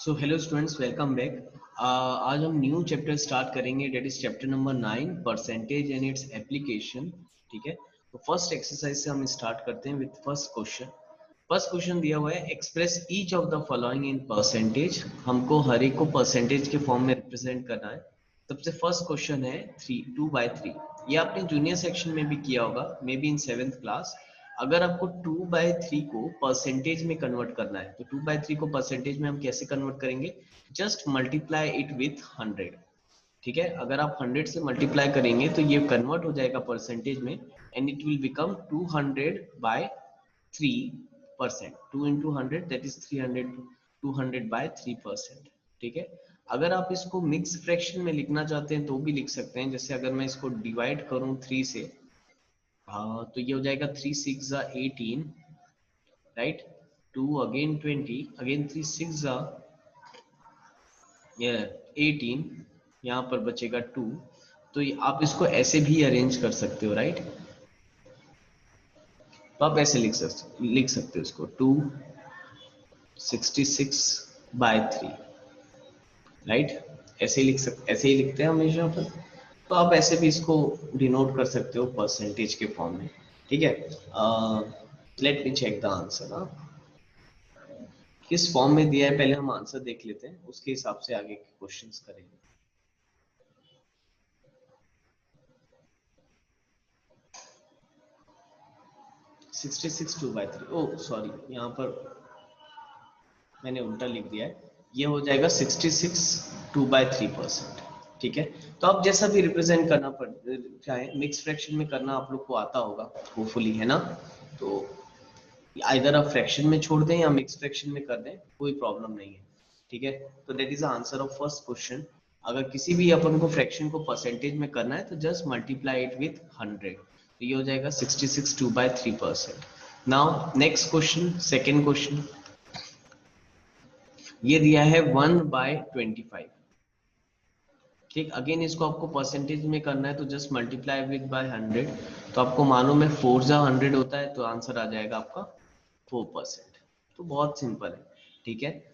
सो hello students, welcome back. आज हम new chapter start करेंगे, that is chapter number 9, percentage and its application. ठीक है, तो फर्स्ट एक्सरसाइज से हम स्टार्ट करते हैं with first question. First question दिया हुआ है, express each of the following in percentage. हमको हर एक को परसेंटेज के फॉर्म में रिप्रेजेंट करना है। सबसे फर्स्ट क्वेश्चन है 2/3। ये आपने जूनियर सेक्शन में भी किया होगा, may be in 7th class. अगर आपको 2/3 को परसेंटेज में कन्वर्ट करना है तो 2/3 को परसेंटेज में हम कैसे कन्वर्ट करेंगे? Just multiply it with 100। ठीक है, अगर आप 100 से मल्टीप्लाई करेंगे तो ये कन्वर्ट हो जाएगा परसेंटेज में and it will become 200/3%। 2 into 100 that is 300, 200/3%। ठीक है, अगर आप इसको मिक्स फ्रैक्शन में लिखना चाहते हैं तो भी लिख सकते हैं। जैसे अगर मैं इसको डिवाइड करूं 3 से, तो ये हो जाएगा 3 6 18, राइट। 2 अगेन 20, अगेन 3 6 18, यहाँ पर बचेगा 2। तो आप इसको ऐसे भी अरेंज कर सकते हो, राइट। तो आप ऐसे लिख सकते हो इसको 266/3, राइट। ऐसे ही ऐसे ही लिखते हैं हमेशा पर। तो आप ऐसे भी इसको डिनोट कर सकते हो परसेंटेज के फॉर्म में। ठीक है, let me check the answer. किस फॉर्म में दिया है पहले हम आंसर देख लेते हैं, उसके हिसाब से आगे के क्वेश्चंस करेंगे। सिक्सटी सिक्स 2/3, ओह सॉरी, यहाँ पर मैंने उल्टा लिख दिया है। ये हो जाएगा 66 2/3%। ठीक है, तो आप जैसा भी रिप्रेजेंट करना चाहे, मिक्स फ्रैक्शन में करना आप लोग को आता होगा होपफुली, है ना। तो आइदर आप फ्रैक्शन में छोड़ दें या मिक्स फ्रैक्शन में कर दें, कोई प्रॉब्लम नहीं है। ठीक है, तो that is the answer of first question. अगर किसी भी अपन को फ्रैक्शन को परसेंटेज में करना है तो जस्ट मल्टीप्लाई इट विथ 100। तो ये हो जाएगा 66 2/3%। Now next question, second question. ये दिया है 1/25। ठीक, अगेन इसको आपको परसेंटेज में करना है तो जस्ट मल्टीप्लाई विथ बाय 100। तो आपको मालूम है 4 जा 100 होता है, तो आंसर आ जाएगा आपका 4%। तो बहुत सिंपल है। ठीक है,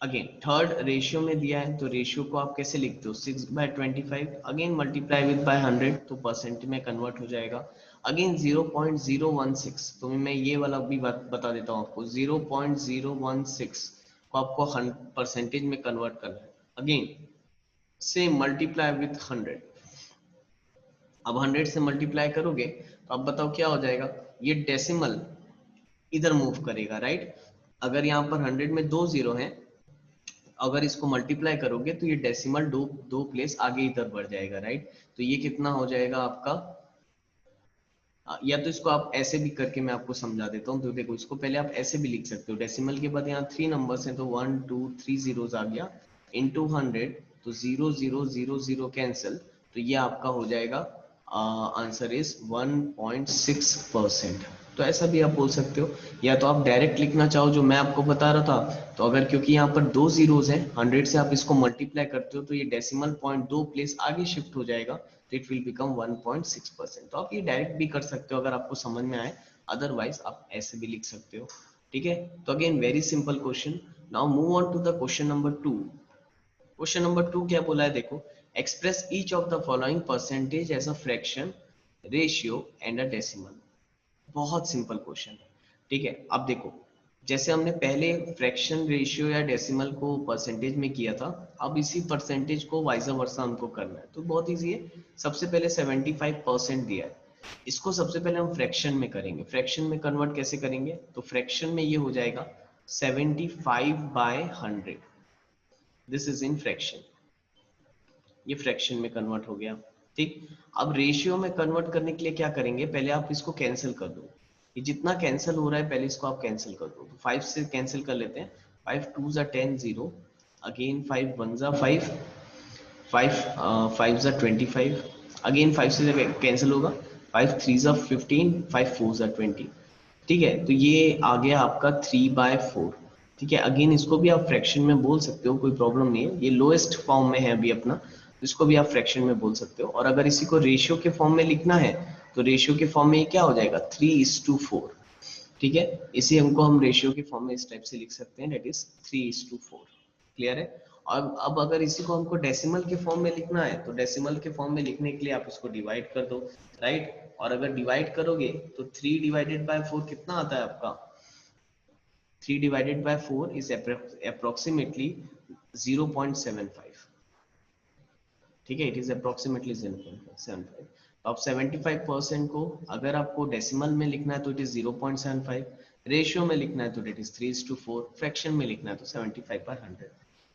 अगेन थर्ड रेशियो में दिया है तो रेशियो को आप कैसे लिखते हो? 6/25, अगेन मल्टीप्लाई विथ बाय 100 तो परसेंट में कन्वर्ट हो जाएगा। अगेन 0.016, तो मैं ये वाला भी बता देता हूँ आपको। 0.016 को आपको परसेंटेज में कन्वर्ट करना है। Again same multiply with 100। अब 100 से मल्टीप्लाई करोगे तो अब बताओ क्या हो जाएगा? ये डेसिमल इधर मूव करेगा, राइट। अगर यहाँ पर 100 में 2 जीरो हैं, अगर इसको मल्टीप्लाई करोगे तो ये डेसिमल दो प्लेस आगे इधर बढ़ जाएगा, राइट। तो ये कितना हो जाएगा आपका? या तो इसको आप ऐसे भी करके मैं आपको समझा देता हूँ। तो देखो, इसको पहले आप ऐसे भी लिख सकते हो। डेसिमल के बाद यहाँ 3 नंबर्स हैं तो 1 2 3 जीरोस आ गया इनटू 100, तो 0 0 0 0 कैंसिल। तो ये आपका हो जाएगा आंसर इज 1.6%। तो ऐसा भी आप बोल सकते हो, या तो आप डायरेक्ट लिखना चाहो जो मैं आपको बता रहा था। तो अगर क्योंकि यहाँ पर 2 जीरोस हैं, 100 से आप इसको मल्टीप्लाई करते हो तो ये डेसिमल पॉइंट 2 प्लेस आगे शिफ्ट हो जाएगा, तो इट विल बिकम 1.6%। तो आप ये डायरेक्ट भी कर सकते हो अगर आपको समझ में आए, अदरवाइज आप ऐसे भी लिख सकते हो। ठीक है, तो again very simple question. Now move on to the question number 2। Question number 2 क्या बोला है? देखो, express each of the following percentage as a fraction, ratio and a decimal. बहुत सिंपल क्वेश्चन है। ठीक है, अब देखो, जैसे हमने पहले फ्रैक्शन, रेशियो या डेसिमल को परसेंटेज में किया था, अब इसी परसेंटेज को वाइस वर्सा हमको करना है। तो बहुत इजी है। सबसे पहले 75% दिया है, इसको सबसे पहले हम फ्रैक्शन में करेंगे। फ्रैक्शन में कन्वर्ट कैसे करेंगे? तो फ्रैक्शन में ये हो जाएगा 75/100। दिस इज इन फ्रैक्शन, ये फ्रैक्शन में कन्वर्ट हो गया। ठीक, अब रेशियो में कन्वर्ट करने के लिए क्या करेंगे? पहले आप इसको कैंसिल कर दो। ये जितना कैंसिल हो रहा है पहले इसको आप कैंसिल कर दो। तो 5 से कैंसिल कर लेते हैं। 5 2 10 0, अगेन 5 1 5, 5 25, अगेन 5 से कैंसिल होगा। 5 3 15, 5 4 20। ठीक है, तो ये आ गया आपका 3/4। ठीक है, अगेन इसको भी आप फ्रैक्शन में बोल सकते हो, कोई प्रॉब्लम नहीं है। ये लोएस्ट फॉर्म में है अभी अपना, इसको भी आप फ्रैक्शन में बोल सकते हो। और अगर इसी को रेशियो के फॉर्म में लिखना है तो रेशियो के फॉर्म में ये क्या हो जाएगा? 3:4। ठीक है, इसी हमको हम रेशियो के फॉर्म में इस टाइप से लिख सकते हैं, डेट इज 3:4। क्लियर है। और अब अगर इसी को हमको डेसिमल के फॉर्म में लिखना है तो डेसिमल के फॉर्म में लिखने के लिए आप इसको डिवाइड कर दो, राइट। और अगर डिवाइड करोगे तो 3 डिवाइडेड बाय 4 कितना आता है आपका, 3 डिवाइडेड बाय 4 इज अप्रोक्सीमेटली 0.75। ठीक है, इट इज अप्रोक्सीमेटली 0.75। तो आप 75% को अगर आपको डेसिमल में लिखना है तो इट इज 0.75, रेशियो में लिखना है तो इट इज 3:4, फ्रैक्शन में लिखना है तो 75/100।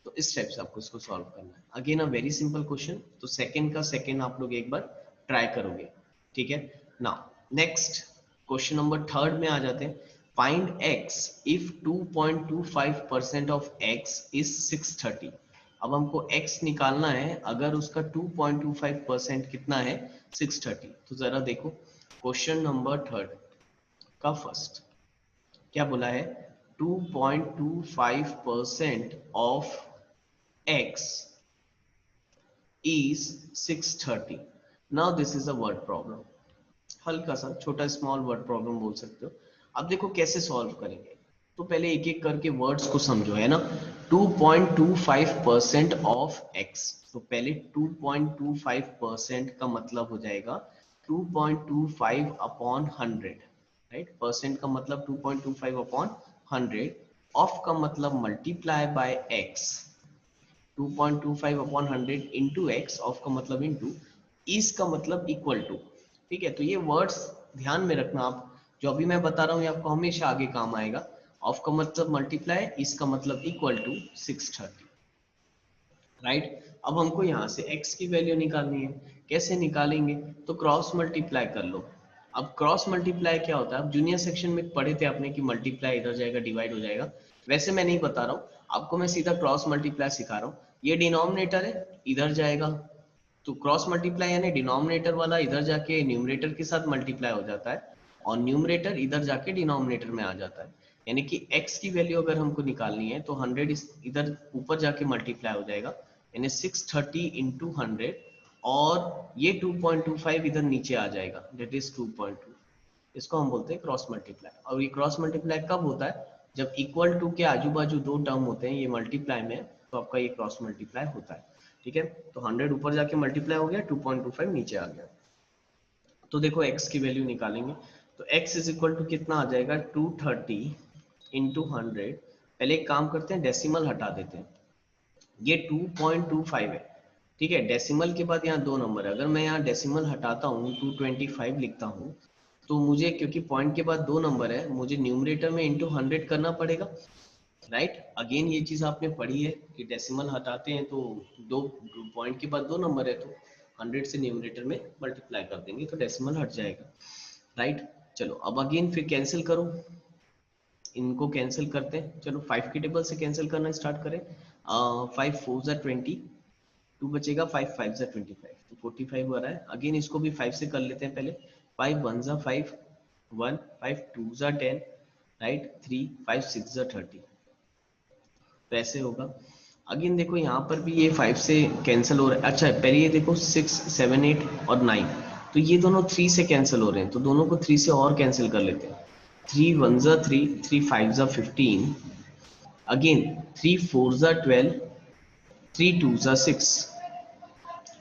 तो इस टाइप से आपको इसको सॉल्व करना है। Again a very simple question, तो सेकंड का सेकंड आप लोग एक बार ट्राई करोगे। ठीक है, now next question number third में आ जाते हैं। Find x if 2.25% of x is 630। अब हमको x निकालना है अगर उसका 2.25% कितना है, 630। तो जरा देखो क्वेश्चन नंबर थर्ड का फर्स्ट क्या बोला है, 2.25% of x is 630। Now this is a word problem, हल्का सा छोटा स्मॉल वर्ड प्रॉब्लम बोल सकते हो। अब देखो कैसे सॉल्व करेंगे, तो पहले एक एक करके वर्ड्स को समझो, है ना। 2.25% ऑफ x, तो पहले 2.25% का मतलब हो जाएगा 2.25 अपॉन 100, राइट। परसेंट का मतलब 2.25 अपॉन 100, ऑफ का मतलब multiply by x, 2.25 upon 100 into x, of का मतलब इंटू, इज का मतलब इक्वल टू। ठीक है, तो ये वर्ड्स ध्यान में रखना आप, जो अभी मैं बता रहा हूँ ये आपको हमेशा आगे काम आएगा। ऑफ का मतलब मल्टीप्लाई, इज का मतलब इक्वल टू 630, राइट। अब हमको यहाँ से x की वैल्यू निकालनी है, कैसे निकालेंगे, तो क्रॉस मल्टीप्लाई कर लो। अब क्रॉस मल्टीप्लाई क्या होता है, अब जूनियर सेक्शन में पढ़े थे आपने कि मल्टीप्लाई इधर जाएगा डिवाइड हो जाएगा, वैसे मैं नहीं बता रहा हूँ आपको, मैं सीधा क्रॉस मल्टीप्लाई सिखा रहा हूँ। ये डिनोमिनेटर है, इधर जाएगा, तो क्रॉस मल्टीप्लाई यानी डिनोमिनेटर वाला इधर जाके न्यूमरेटर के साथ मल्टीप्लाई हो जाता है, और न्यूमरेटर इधर जाके डिनोमिनेटर में आ जाता है। यानी कि x की वैल्यू अगर हमको निकालनी है तो 100 इधर ऊपर जाके मल्टीप्लाई हो जाएगा, यानी 630 इंटू 100, और ये 2.25 इधर नीचे आ जाएगा, डेट इज 2.2। इसको हम बोलते हैं क्रॉस मल्टीप्लाई। और ये क्रॉस मल्टीप्लाई कब होता है, जब इक्वल टू के आजू बाजू दो टर्म होते हैं ये मल्टीप्लाई में, तो आपका ये क्रॉस मल्टीप्लाई होता है। ठीक है, तो 100 ऊपर जाके मल्टीप्लाई हो गया, 2.25 नीचे आ गया। तो देखो x की वैल्यू निकालेंगे, तो x इज इक्वल टू कितना आ जाएगा, 230 इंटू 100। पहले एक काम करते हैं, डेसिमल हटा देते हैं, ये 2.25 है। ठीक है, डेसिमल के बाद यहाँ दो नंबर है, अगर मैं यहाँ डेसिमल हटाता हूँ 225 लिखता हूँ, तो मुझे क्योंकि पॉइंट के बाद दो नंबर है, मुझे न्यूमरेटर में इंटू 100 करना पड़ेगा, राइट। अगेन ये चीज आपने पढ़ी है कि डेसिमल हटाते हैं तो दो पॉइंट के बाद दो नंबर है, तो 100 से न्यूमरेटर में मल्टीप्लाई कर देंगे तो डेसिमल हट जाएगा, राइट। चलो अब अगेन फिर कैंसिल करो, इनको कैंसिल करते हैं। चलो 5 की टेबल से कैंसिल करना स्टार्ट करें। 5 4 जा 20, 2 बचेगा, 5 5 जा 25, तो 45 हो रहा है। अगेन इसको भी 5 से कर लेते हैं पहले, 5 1 जा 5 1, 5 2 जा 10, राइट, 3 5 6 जा 30, तो ऐसे होगा। अगेन देखो यहाँ पर भी ये 5 से कैंसिल हो रहा है। अच्छा पहले ये देखो 6 7 8 और 9, तो ये दोनों 3 से कैंसिल हो रहे हैं, तो दोनों को 3 से और कैंसिल कर लेते हैं। 3 1 जा 3, 3 5 जा 15, अगेन 3 4 जा 12, 3 2 जा 6,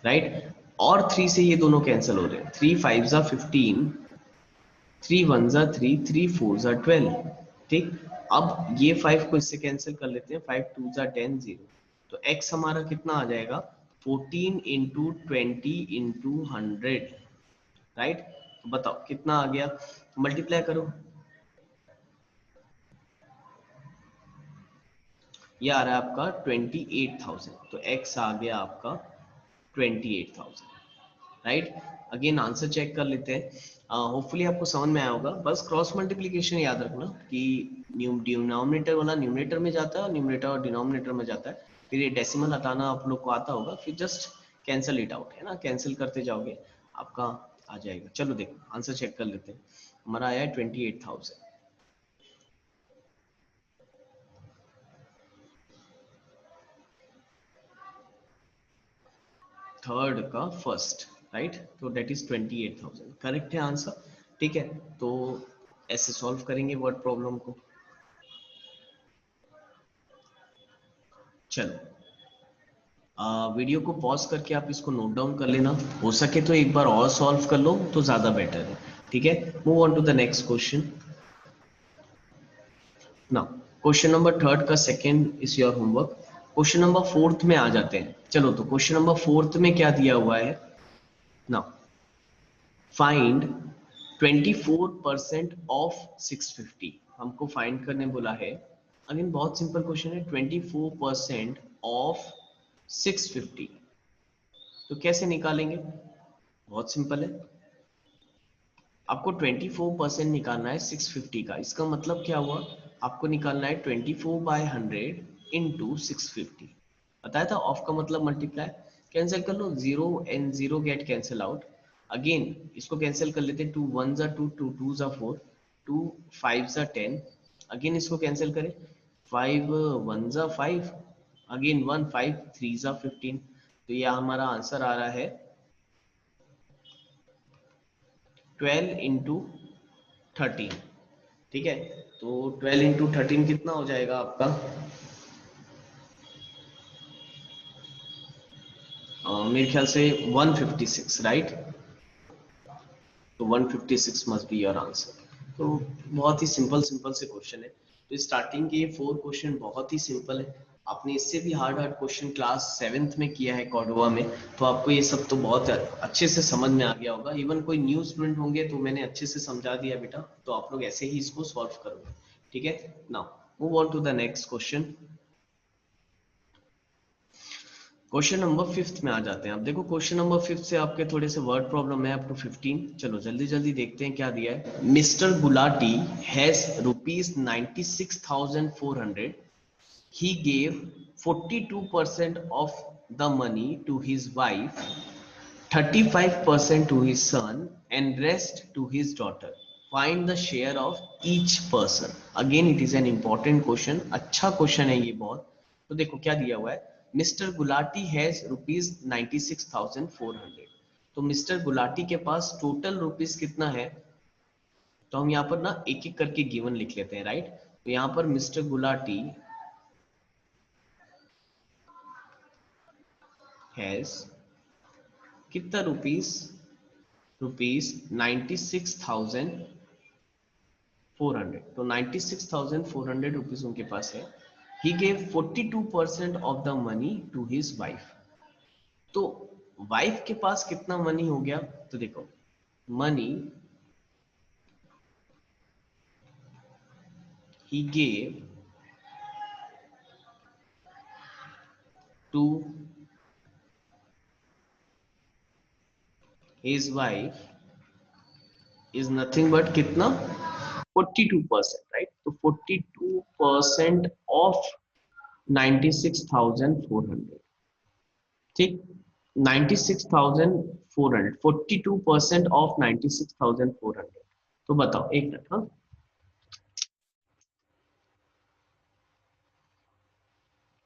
राइट। और 3 से ये दोनों कैंसिल हो रहे हैं, 3 5 जा 15, 3 1 जा 3, 3 4 जा 12। ठीक, अब ये 5 को इससे कैंसिल कर लेते हैं, 5 2 जा 10 0, तो x हमारा कितना आ जाएगा, 14 इंटू 20 इंटू 100, राइट। तो बताओ कितना आ गया, मल्टीप्लाई करो, ये आ रहा है आपका 28,000, तो x आ गया आपका 28,000, राइट। अगेन आंसर चेक कर लेते हैं। होपफुली आपको समझ में आया होगा। बस क्रॉस मल्टीप्लिकेशन याद रखना कि डिनोमिनेटर वाला न्यूमरेटर में जाता है और न्यूमरेटर और डिनोमिनेटर में जाता है। फिर ये डेसिमल हटाना आप लोग को आता होगा, फिर जस्ट कैंसिल इट आउट, है ना, कैंसिल करते जाओगे आपका आ जाएगा। चलो देखो आंसर चेक कर लेते हैं, हमारा आया है 28,000। थर्ड का फर्स्ट, राइट, तो डेट इज 28,000 करेक्ट है आंसर। ठीक है, तो ऐसे सॉल्व करेंगे वर्ड प्रॉब्लम को। चलो वीडियो को पॉज करके आप इसको नोट डाउन कर लेना, हो सके तो एक बार और सॉल्व कर लो तो ज्यादा बेटर है। ठीक है, move on to the next question. Now question number third का second is your homework. Question number fourth में आ जाते हैं। चलो तो क्वेश्चन नंबर फोर्थ में क्या दिया हुआ है। Now find 24% of 650। हमको फाइंड करने बोला है। अगेन बहुत सिंपल क्वेश्चन है, 24% ऑफ 650 तो कैसे निकालेंगे। बहुत सिंपल है, आपको 24% निकालना है 650 का। इसका मतलब क्या हुआ, आपको निकालना है 24/100 इंटू 650। बताया था ऑफ का मतलब मल्टीप्लाई। कैंसिल कर लो, zero and zero get cancel out. Again इसको कैंसिल कर लेते हैं, 2 1 जा 2, 2 2 जा 4, 2 5 जा 10। अगेन इसको कैंसिल करें, 5 1 जा 5, अगेन 1 5 3 जा 15। तो यह हमारा आंसर आ रहा है 12 इंटू 13। ठीक है, तो 12 इंटू 13 कितना हो जाएगा आपका, मेरे ख्याल से 156, राइट। तो 156 मस्ट बी योर आंसर। तो बहुत ही सिंपल सिंपल से क्वेश्चन है। तो स्टार्टिंग के ये 4 क्वेश्चन बहुत ही सिंपल है। आपने इससे भी hard hard question class 7th में किया है कॉर्डोवा में, तो आपको ये सब तो बहुत अच्छे से समझ में आ गया होगा। इवन कोई न्यू स्टूडेंट होंगे तो मैंने अच्छे से समझा दिया बेटा, तो आप लोग ऐसे ही इसको सॉल्व करोगे। ठीक है, now move on to the next question. Question number 5th में आ जाते हैं। अब देखो क्वेश्चन नंबर 5th से आपके थोड़े से वर्ड प्रॉब्लम है अप टू 15। चलो जल्दी जल्दी देखते हैं क्या दिया है। Mister Gulati has ₹96,400। he gave 42% of the money to his wife, 35% to his son and rest to his daughter. Find the share of each person. Again it is an important question, अच्छा question है ये बहुत। तो देखो क्या दिया हुआ है, मिस्टर गुलाटी हैज ₹96,400। तो मिस्टर गुलाटी के पास टोटल रुपीज कितना है, तो हम यहाँ पर ना एक एक करके गिवन लिख लेते हैं, राइट। तो यहाँ पर मिस्टर गुलाटी हैज कितना रुपीज, रुपीज 96,400। तो 96,400 रुपीज उनके पास है। He gave 42% of the money to his wife. तो वाइफ के पास कितना मनी हो गया, तो देखो money he gave to his wife is nothing but कितना, 42%, राइट। तो 42% ऑफ 96,400, ठीक। 96,400, 42% ऑफ 96,400। तो बताओ एक मिनट, हाँ।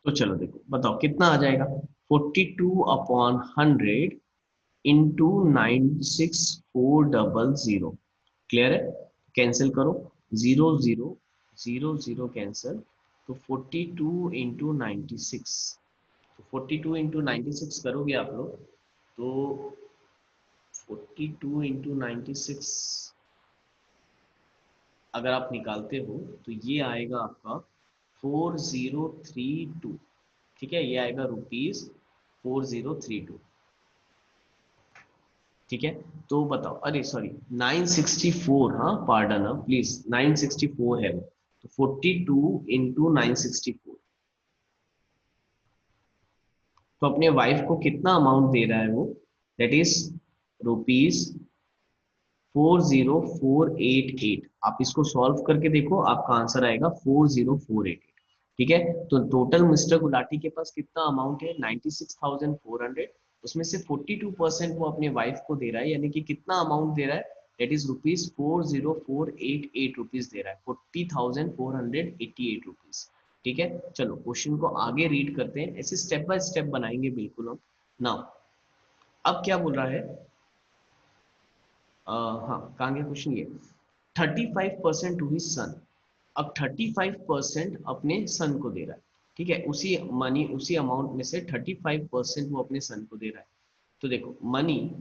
तो चलो देखो बताओ कितना आ जाएगा, 42/100 इंटू 96400। क्लियर है, कैंसिल करो, zero zero zero zero cancel. तो 42 इंटू 96, तो 42 इंटू 96 करोगे आप लोग तो 42 इंटू 96 अगर आप निकालते हो तो ये आएगा आपका 4032। ठीक है, ये आएगा रुपीज 4032। ठीक है, तो बताओ, अरे सॉरी 964, हाँ पार्डन, हाँ प्लीज 964 है वो। तो 42 इंटू 964, तो अपने वाइफ को कितना अमाउंट दे रहा है वो, दैट इज रुपीज 40488। आप इसको सॉल्व करके देखो, आपका आंसर आएगा 40488। ठीक है, तो टोटल मिस्टर गुलाटी के पास कितना अमाउंट है, 96,400। उसमें से 42% वो अपने वाइफ को दे रहा है, यानी कि कितना अमाउंट दे रहा है, दैट इज रुपीज 40488 रुपीज दे रहा है, 40,488 रुपीज। ठीक है, चलो क्वेश्चन को आगे रीड करते हैं, ऐसे स्टेप बाय स्टेप बनाएंगे बिल्कुल हम। नाउ अब क्या बोल रहा है, हाँ कहाँ गया क्वेश्चन, ये 35% टू हिज सन। अब 35% अपने सन को दे रहा है, ठीक है, उसी मनी उसी अमाउंट में से 35% वो अपने सन को दे रहा है। तो देखो money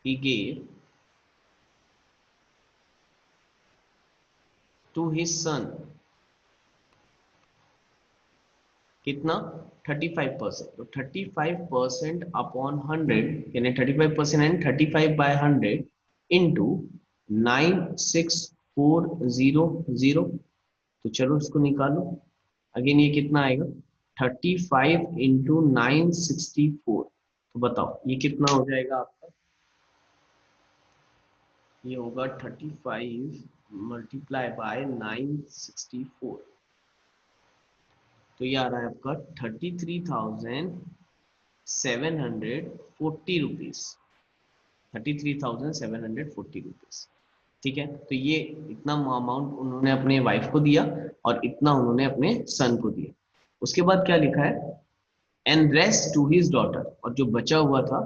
he gave to his son, कितना 35%, तो 35% अपॉन 100 यानी 35% एंड 35/100 इंटू 96,400। तो चलो इसको निकालो, अगेन ये कितना आएगा 35 इंटू 964। तो बताओ ये कितना हो जाएगा आपका, ये होगा 35 मल्टीप्लाई बाय 964। तो ये आ रहा है आपका 33,740 रुपीज, 33,740 रुपीज। ठीक है, तो ये इतना अमाउंट उन्होंने अपने वाइफ को दिया और इतना उन्होंने अपने सन को दिया। उसके बाद क्या लिखा है, and rest to his daughter, और जो बचा हुआ था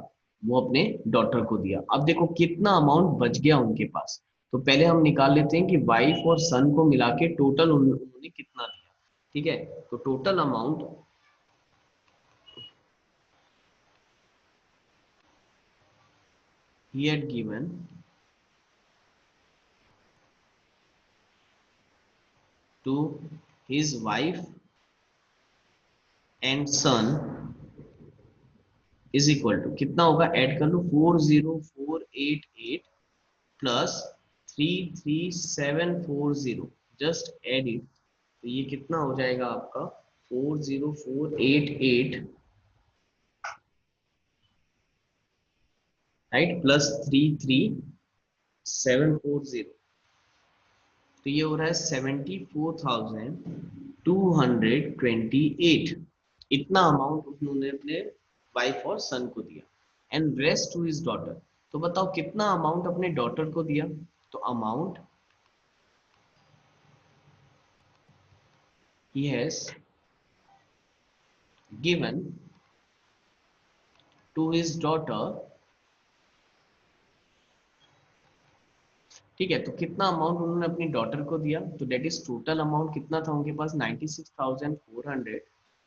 वो अपने डॉटर को दिया। अब देखो कितना अमाउंट बच गया उनके पास। तो पहले हम निकाल लेते हैं कि वाइफ और सन को मिला के टोटल उन्होंने कितना दिया। ठीक है, तो total amount he had given to his wife and son is equal to कितना होगा, ऐड कर लो 40488 प्लस 33740, जस्ट एड इट। तो ये कितना हो जाएगा आपका 40488 राइट प्लस 33740। तो ये हो रहा है 74,228। इतना अमाउंट उन्होंने अपने वाइफ और सन को दिया। And rest to his daughter, तो बताओ कितना अमाउंट अपने डॉटर को दिया। तो amount he has given to his daughter, ठीक है, तो कितना अमाउंट उन्होंने अपनी डॉटर को दिया, तो डेट इज टोटल अमाउंट कितना था उनके पास 96,400,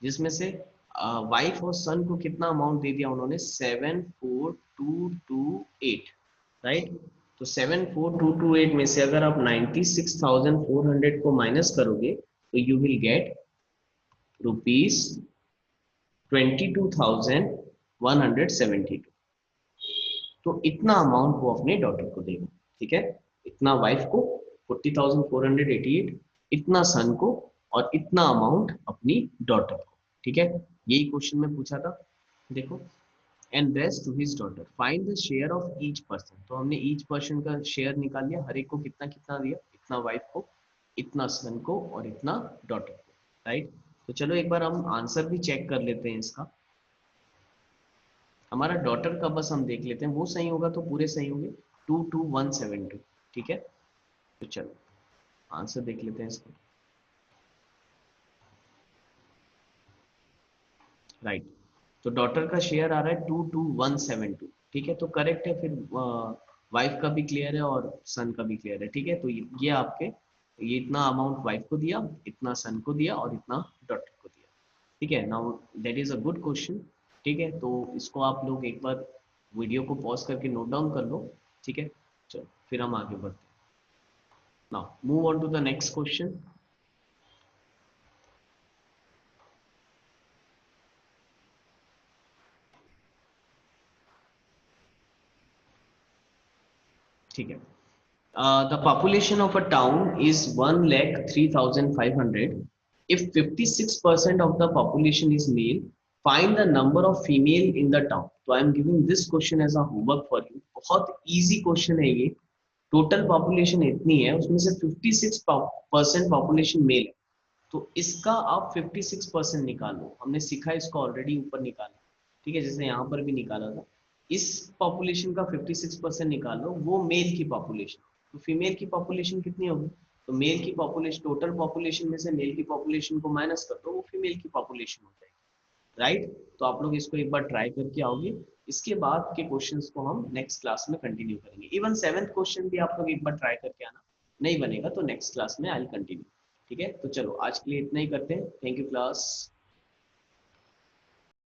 जिसमें से वाइफ और सन को कितना अमाउंट दे दिया उन्होंने 74,228 राइट। तो 74,228 में से अगर आप 96,400 को माइनस करोगे तो यू विल गेट रुपीज 22,172। तो इतना अमाउंट वो अपने डॉटर को देगा। ठीक है, इतना वाइफ को 40,488, इतना सन को, और इतना अमाउंट अपनी डॉटर को। ठीक है, यही क्वेश्चन में पूछा था। देखो, and rest to his daughter, find the share of each person. तो हमने ईच पर्सन का शेयर निकाल लिया, हर एक को कितना कितना दिया, इतना वाइफ को, इतना सन को, और इतना डॉटर को। राइट, तो चलो एक बार हम आंसर भी चेक कर लेते हैं इसका। हमारा डॉटर का बस हम देख लेते हैं, वो सही होगा तो पूरे सही होंगे, 22172। ठीक है, तो चलो आंसर देख लेते हैं इसका। राइट, तो डॉटर का शेयर आ रहा है 22172। ठीक है, तो करेक्ट है। फिर वाइफ का भी क्लियर है और सन का भी क्लियर है। ठीक है, तो ये आपके, ये इतना अमाउंट वाइफ को दिया, इतना सन को दिया, और इतना डॉटर को दिया। ठीक है, now that is a good question. ठीक है, तो इसको आप लोग एक बार वीडियो को पॉज करके नोट डाउन कर लो। ठीक है, चलो फिर हम आगे बढ़ते हैं। Now move on to the next question. ठीक है, the population of a town is 1,03,500. If 56% of the population is male, find the number of female in the town. So I am giving this question as a homework for you. बहुत easy question है ये। Total population इतनी है, उसमें से 56% population mail है, तो इसका आप 56% निकालो। हमने सीखा इसको ऑलरेडी ऊपर निकाला। ठीक है, जैसे यहाँ पर भी निकाला था। इस पॉपुलेशन का 56% निकालो, वो मेल की पॉपुलेशन। तो फीमेल की पॉपुलेशन कितनी होगी, तो मेल की पॉपुलेशन, टोटल पॉपुलेशन में से मेल की पॉपुलेशन को माइनस कर दो, वो फीमेल की पॉपुलेशन हो जाएगी। राइट, तो आप लोग इसको एक बार ट्राई करके आओगे इसके बाद के क्वेश्चंस को हम नेक्स्ट क्लास में कंटिन्यू करेंगे। इवन 7th क्वेश्चन भी आप लोग एक बार ट्राई करके आना, नहीं बनेगा तो नेक्स्ट क्लास में आई विल कंटिन्यू। ठीक है, तो चलो आज के लिए इतना ही करते हैं। Thank you class.